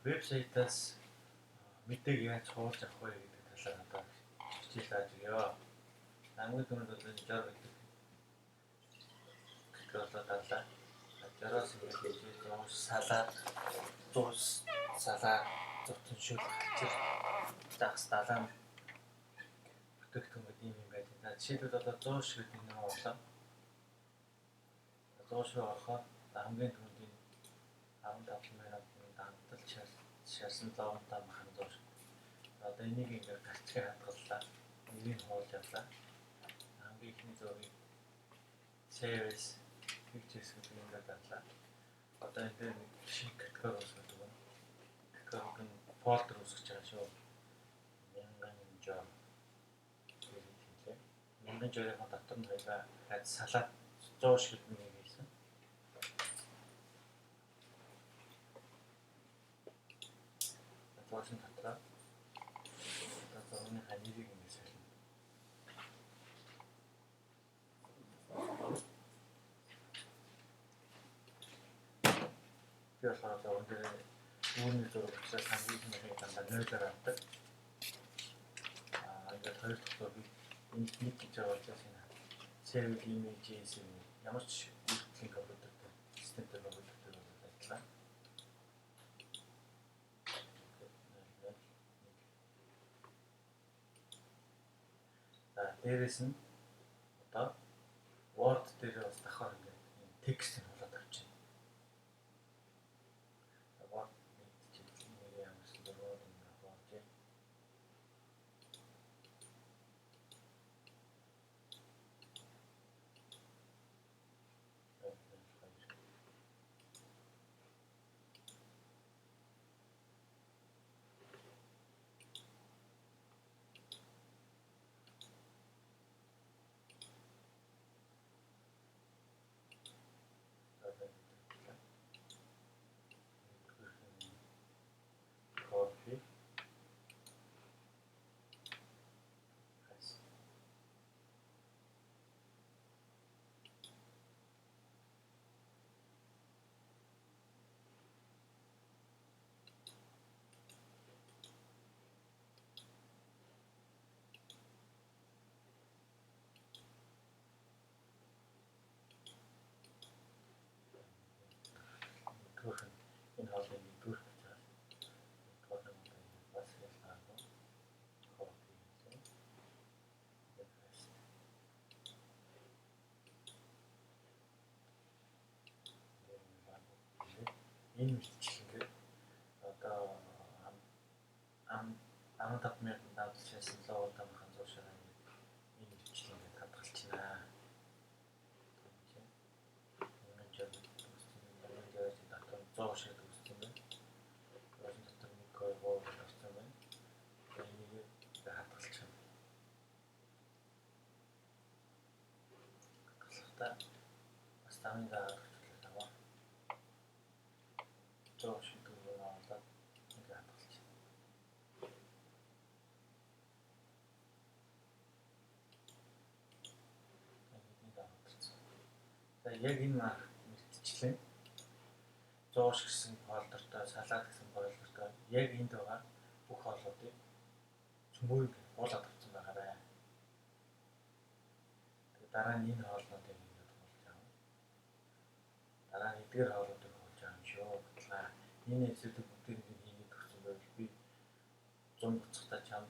вебсайтаас мэдээг яаж хуулж авах вэ гэдэг талаар одоо хичээл зааж өгье. Хамгийн түрүүнд бол энэ жор гэдэг болоод авлаа. Жороос ингээд хийж дуус салаа зовтон шүл хачир дагс далайн бүтээгдэхүүн гэдэг юм байдаг. За жишээлбэл одоо 100 шиг гэдэг нэг орлоо. 100 шиг орохоор хамгийн түрүүнд энэ 15,000 дандтал шарсан лоонтой махан 100 шиг. Одоо энийг ингээд гарчгаа хадгаллаа. Энийг хуулж авлаа. Хамгийн ихний зургийг service pictures гэдэг ингээд авлаа. Одоо энэ дээр нэг шиг категори үүсгэж байна. Категорид нь фолдер үүсгэж байгаа шүү. 1000 жоо. 1000 жорийн дотор нь байгаа хад салаад 100 шиг нэг хийсэн. Зоосон дотроо одоо зооны ханирыг ингэ солино. Би болохоор өндөр үүний зураг учраас хамгийн ихний дандаа 0-аар авдаг. Ингээд хоёр дахь зургийг энд нэг гэж байгаа учраас энэ save images ямар ч үйлдлийн компьютертэй системтэй компьютертэй бол ажиллаа. Дээрээс нь одоо Word дээр бас давхар ингээд энэ текстийг болоод авчихна. Word нэг ямарсан дөрөв ингээд боож. Энэ хоолыг дүүрэх гэж байна. Хоолыг бас ялгаа. Copy хийлээ. Энэ мэдчилгээ одоо 15,000 давтал шаасан лооготой махан 100 ширээ энэ мэдчилгээ хадгалчихнаа. Ингээд жоо 100 шиг үүссэн байна. Өөрөөр дотор нэг гоо тавьсан байна. Энийг хадгалчихна. Хадгалахдаа бас тамийн дагаад хэвлэх аваа. 100 шиг дөрөв аваад ингээд хадгалчихна. Энийг дагаад. За яг энэ мэдчилээ 100 гэсэн фолдертой, салаад гэсэн фолдертой яг энд байгаа бүх хоолуудыг цөмбөрөөр хуулаад авсан байгаарай. Тэгээд дараа нь энэ хоолнуудыг ингээд хуулж авна. Дараа нь эдгээр хоолуудыг хуулж авна шүү. Энэ эсрэг бүгдийг ингээд хийгээд өгсөн байвал би 100 буцахтаа чам